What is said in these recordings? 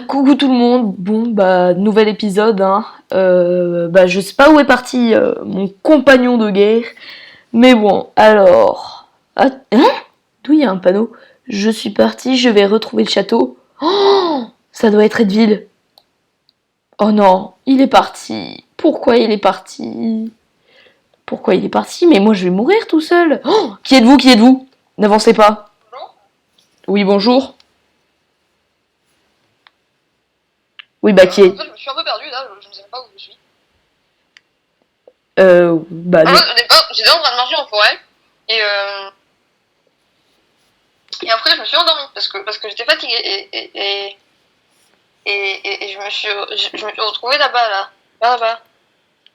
Coucou tout le monde, bon bah nouvel épisode hein. Je sais pas où est parti mon compagnon de guerre, mais bon alors... D'où il y a un panneau? Je suis parti, je vais retrouver le château. Oh, ça doit être Edville. Oh non, il est parti. Pourquoi il est parti? Pourquoi il est parti? Mais moi je vais mourir tout seul. Oh, qui êtes-vous? Qui êtes-vous? N'avancez pas. Oui, bonjour. Oui, bah qui est... En fait, je me suis un peu perdue là, je ne sais pas où je suis. Bah En non. fait, au départ, j'étais en train de marcher en forêt et, et après je me suis endormie parce que j'étais fatiguée et je me suis retrouvée là-bas.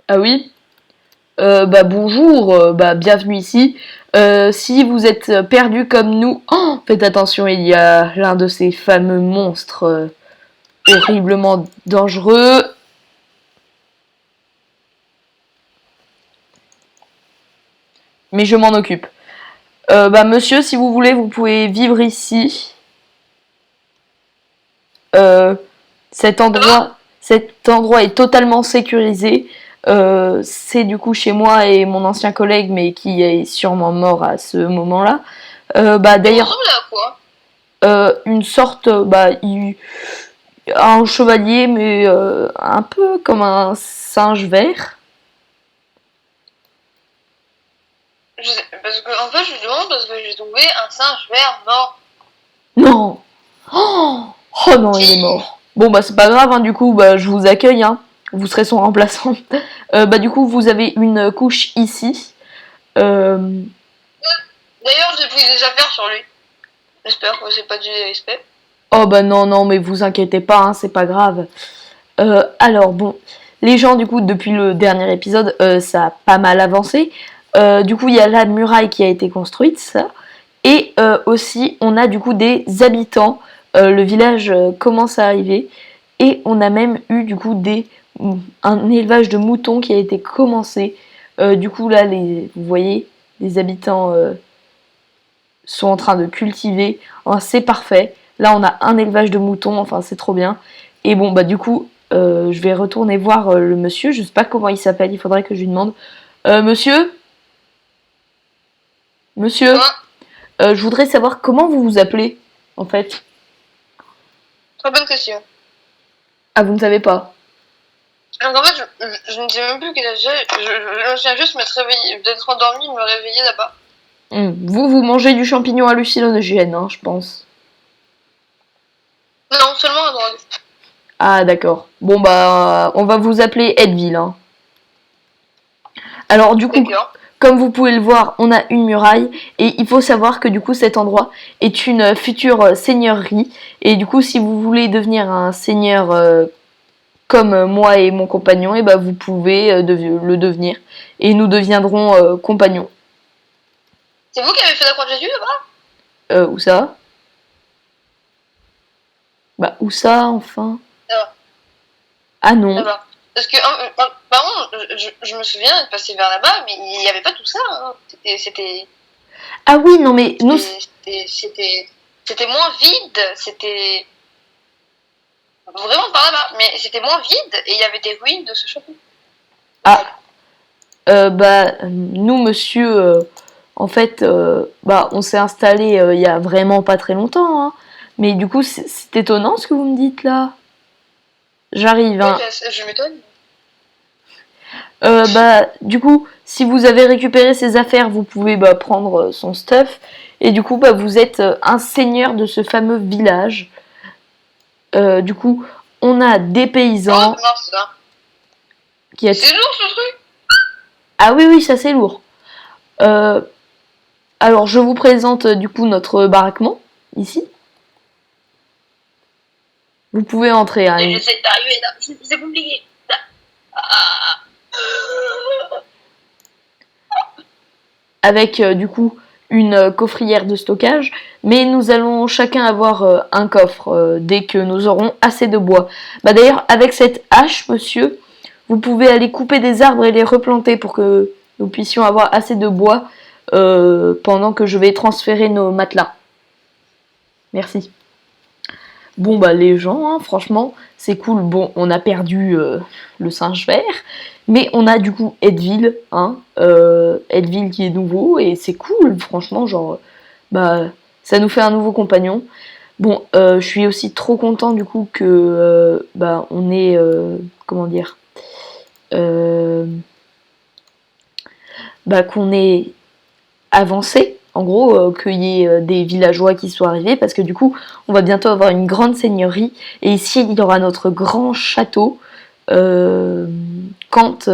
Ah oui? Bah bonjour, bienvenue ici. Si vous êtes perdu comme nous, oh, faites attention, il y a l'un de ces fameux monstres horriblement dangereux. Mais je m'en occupe. Monsieur, si vous voulez, vous pouvez vivre ici. Cet endroit est totalement sécurisé. C'est du coup chez moi et mon ancien collègue, mais qui est sûrement mort à ce moment-là. D'ailleurs, ressemble à quoi? une sorte, un chevalier, mais un peu comme un singe vert. Parce que en fait, je demande parce que j'ai trouvé un singe vert mort. Non. Oh non, il est mort. Bon bah c'est pas grave, hein, du coup je vous accueille, hein. Vous serez son remplaçant. Du coup vous avez une couche ici. D'ailleurs, j'ai pris des affaires sur lui. J'espère que c'est pas du respect. Oh bah non, mais vous inquiétez pas, hein, c'est pas grave. Alors bon, les gens du coup depuis le dernier épisode, ça a pas mal avancé. Du coup il y a la muraille qui a été construite, ça. Et aussi on a du coup des habitants. Le village commence à arriver. Et on a même eu du coup un élevage de moutons qui a été commencé. Du coup là, vous voyez, les habitants sont en train de cultiver. Enfin, c'est parfait. Là on a un élevage de moutons, enfin c'est trop bien. Et bon bah du coup, je vais retourner voir le monsieur. Je sais pas comment il s'appelle, il faudrait que je lui demande. Monsieur? Monsieur? Je voudrais savoir comment vous vous appelez, en fait. Très bonne question. Ah, vous ne savez pas? Donc en fait, je ne sais même plus quel âge j'ai. Je me souviens juste m'être réveillée, d'être endormie, me réveiller là-bas. Vous mangez du champignon hallucinogène, hein, je pense. Non, seulement à droite. Ah, d'accord. Bon, bah, on va vous appeler Edville, hein. Alors, du coup, D'accord. comme vous pouvez le voir, on a une muraille. Et il faut savoir que, du coup, cet endroit est une future seigneurie. Et du coup, si vous voulez devenir un seigneur comme moi et mon compagnon, et ben vous pouvez le devenir. Et nous deviendrons compagnons. C'est vous qui avez fait la croix de Jésus là-bas? Où ça? Bah, où ça, enfin? Là-bas. Ah non. Là-bas. Parce que, par contre, je me souviens de passer vers là-bas, mais il n'y avait pas tout ça. Hein. C'était Ah oui, non mais nous... c'était moins vide. C'était vraiment par là-bas. Mais c'était moins vide et il y avait des ruines de ce château. Ah, nous, monsieur, en fait, on s'est installé il y a vraiment pas très longtemps, hein. Mais du coup, c'est étonnant ce que vous me dites là. J'arrive, hein. Oui, je m'étonne. Du coup, si vous avez récupéré ses affaires, vous pouvez prendre son stuff. Et du coup, vous êtes un seigneur de ce fameux village. Du coup, on a des paysans. Oh, non, c'est ça. Qui C'est lourd ce truc. Ah oui, ça c'est lourd. Alors, je vous présente du coup notre baraquement, ici. Vous pouvez entrer. Hein, J'essaie d'arriver là, c'est compliqué. Avec du coup une coffrière de stockage, mais nous allons chacun avoir un coffre dès que nous aurons assez de bois. D'ailleurs, avec cette hache, monsieur, vous pouvez aller couper des arbres et les replanter pour que nous puissions avoir assez de bois pendant que je vais transférer nos matelas. Merci. Bon, bah, les gens, hein, franchement, c'est cool. Bon, on a perdu le singe vert, mais on a du coup Edville, hein, Edville qui est nouveau, et c'est cool, franchement, genre, bah, ça nous fait un nouveau compagnon. Bon, je suis aussi trop content du coup que, bah, on est, comment dire, euh, bah, qu'on ait avancé, en gros, qu'il y ait des villageois qui soient arrivés, parce que du coup, on va bientôt avoir une grande seigneurie, et ici, il y aura notre grand château, euh, quand,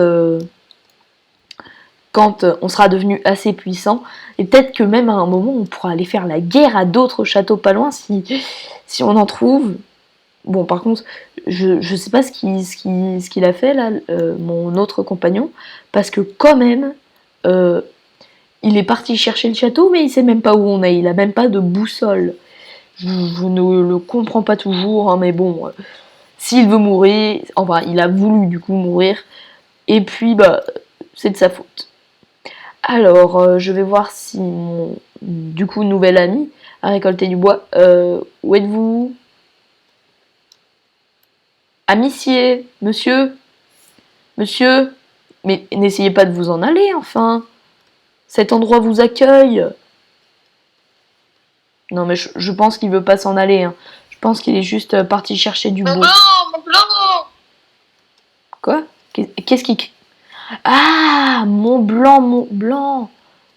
quand on sera devenu assez puissant, et peut-être que même à un moment, on pourra aller faire la guerre à d'autres châteaux pas loin, si on en trouve. Bon, par contre, je sais pas ce qu'il a fait, là, mon autre compagnon, parce que quand même, euh, il est parti chercher le château, mais il sait même pas où on est. Il a même pas de boussole. Je ne le comprends pas toujours, hein, mais bon, s'il veut mourir, enfin, il a voulu du coup mourir, et puis bah, c'est de sa faute. Alors, je vais voir si mon du coup nouvel ami a récolté du bois. Où êtes-vous, amicier, monsieur, monsieur? Mais n'essayez pas de vous en aller, enfin. Cet endroit vous accueille. Non, mais je pense qu'il veut pas s'en aller, hein. Je pense qu'il est juste parti chercher du Mon bois. blanc, mon blanc. Quoi? Qu'est-ce qui... Ah, Mont Blanc, Mont Blanc.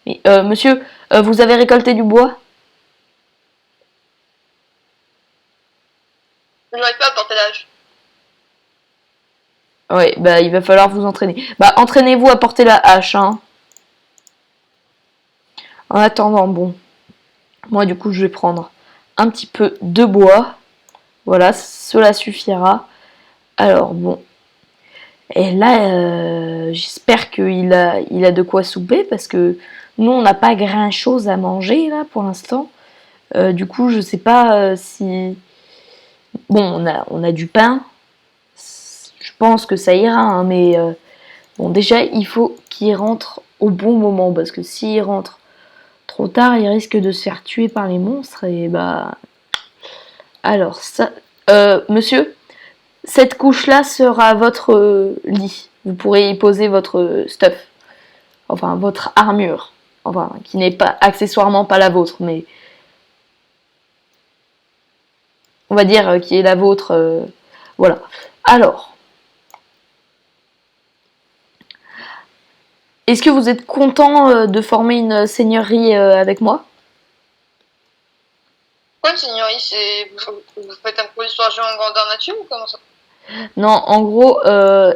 Mais, monsieur, vous avez récolté du bois? Je n'arrive pas à porter l'âge. Ouais, bah il va falloir vous entraîner. Bah entraînez-vous à porter la hache, hein. En attendant, bon, moi du coup je vais prendre un petit peu de bois. Voilà, cela suffira. Alors bon, et là j'espère il a de quoi souper parce que nous on n'a pas grand chose à manger là pour l'instant. Du coup je sais pas si... Bon, on a du pain. Je pense que ça ira, hein, mais bon, déjà, il faut qu'il rentre au bon moment, parce que s'il rentre trop tard, il risque de se faire tuer par les monstres, et bah... Alors, ça... monsieur, cette couche-là sera votre lit. Vous pourrez y poser votre stuff. Enfin, votre armure. Enfin, qui n'est pas accessoirement pas la vôtre, mais... On va dire qui est la vôtre. Voilà. Alors... Est-ce que vous êtes content de former une seigneurie avec moi? Quoi, seigneurie, vous faites un cours d'histoire géant en grandeur nature ou comment ça? Non, en gros,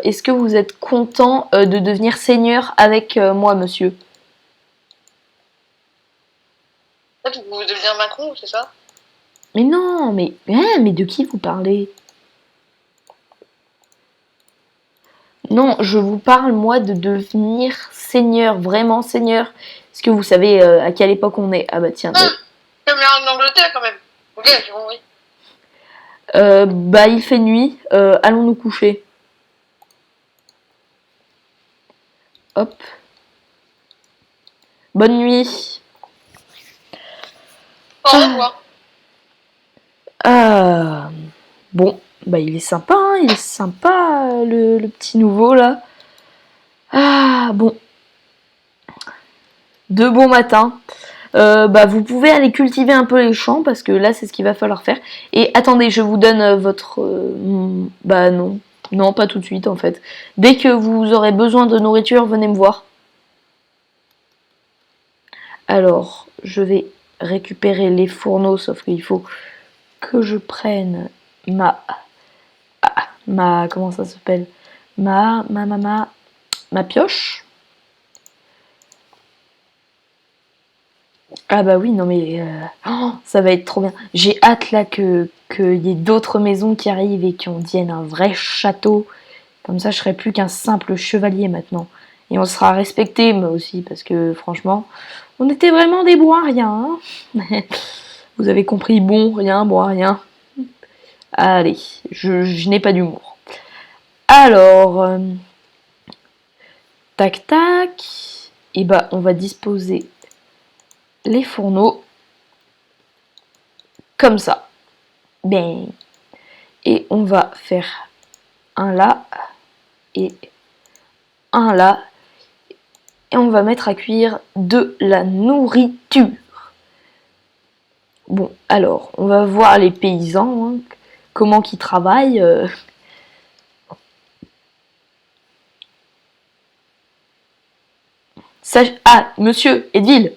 est-ce que vous êtes content de devenir seigneur avec moi, monsieur? En fait, vous devenez Macron, c'est ça? Mais non, mais de qui vous parlez? Non, je vous parle, moi, de devenir seigneur, vraiment seigneur. Est-ce que vous savez à quelle époque on est? Ah bah tiens, Comme l'Angleterre quand même. Ok, j'ai compris. bah il fait nuit, allons nous coucher. Hop, bonne nuit. Au revoir. Ah, bon, bah il est sympa, hein, il est sympa, le petit nouveau là. Ah, bon, de bon matin. Bah, vous pouvez aller cultiver un peu les champs parce que là c'est ce qu'il va falloir faire. Et attendez, je vous donne votre... bah non, non pas tout de suite en fait. Dès que vous aurez besoin de nourriture, venez me voir. Alors, je vais récupérer les fourneaux, sauf qu'il faut que je prenne ma comment ça s'appelle, ma pioche. Ah bah oui, non mais oh, ça va être trop bien. J'ai hâte là qu'il y ait d'autres maisons qui arrivent et qui deviennent un vrai château. Comme ça, je serai plus qu'un simple chevalier maintenant. Et on sera respecté, moi aussi, parce que franchement, on était vraiment des bons à rien. Hein. Vous avez compris, bon, rien, bon à rien. Allez, je n'ai pas d'humour. Alors, tac tac. Et bah, on va disposer les fourneaux comme ça. Ben. Et on va faire un là et un là. Et on va mettre à cuire de la nourriture. Bon, alors, on va voir les paysans, hein, comment qu'ils travaillent. Ah, monsieur Edville,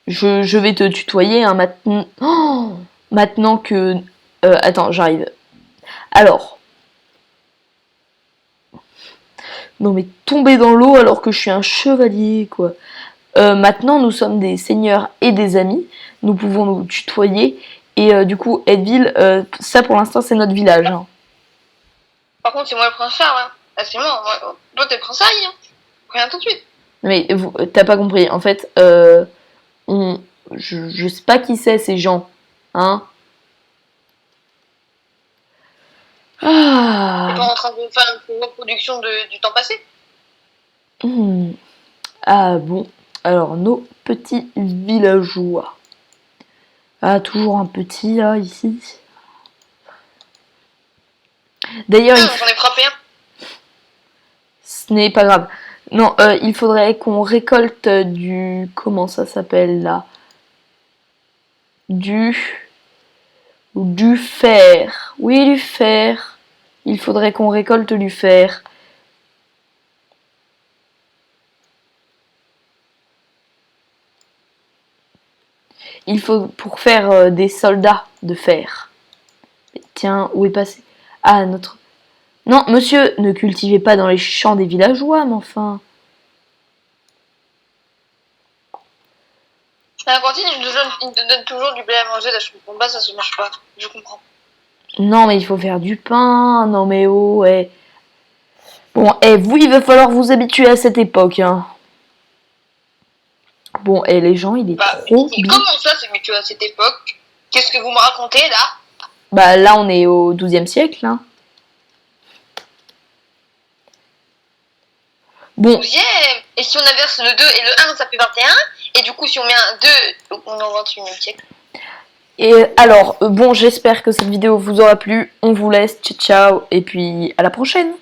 je vais te tutoyer hein, maintenant. Oh, maintenant que... attends, j'arrive. Alors. Non mais tomber dans l'eau alors que je suis un chevalier, quoi. Maintenant, nous sommes des seigneurs et des amis. Nous pouvons nous tutoyer. Et du coup, Edville, ça pour l'instant, c'est notre village. Hein. Par contre, c'est moi le prince Charles. Hein. Ah, c'est moi. Toi, t'es le prince Harry. Hein. Rien tout de suite. Mais t'as pas compris. En fait, je sais pas qui c'est ces gens. Hein. Ah. T'es Ah. pas en train de faire une reproduction du temps passé. Ah bon. Alors, nos petits villageois. Ah, toujours un petit, là, ici. D'ailleurs, j'en ai frappé un. Ce n'est pas grave. Non, il faudrait qu'on récolte du... Comment ça s'appelle, là? Du fer. Oui, du fer. Il faudrait qu'on récolte du fer. Il faut pour faire des soldats de fer. Tiens, où est passé? Ah, notre... Non, monsieur, ne cultivez pas dans les champs des villageois, mais enfin... À la cantine, il te donne toujours du blé à manger, là je comprends pas, ça se marche pas. Je comprends. Non, mais il faut faire du pain. Non, mais oh, ouais. Bon, vous, il va falloir vous habituer à cette époque, hein. Bon, les gens, il est trop bien. Comment ça, c'est habitué à cette époque? Qu'est-ce que vous me racontez, là? Bah, là, on est au XIIe siècle, hein. Bon. 12e. Et si on inverse le 2 et le 1, ça fait 21. Et du coup, si on met un 2, donc on est au 21e siècle. Et alors, bon, j'espère que cette vidéo vous aura plu. On vous laisse, ciao, ciao, et puis à la prochaine.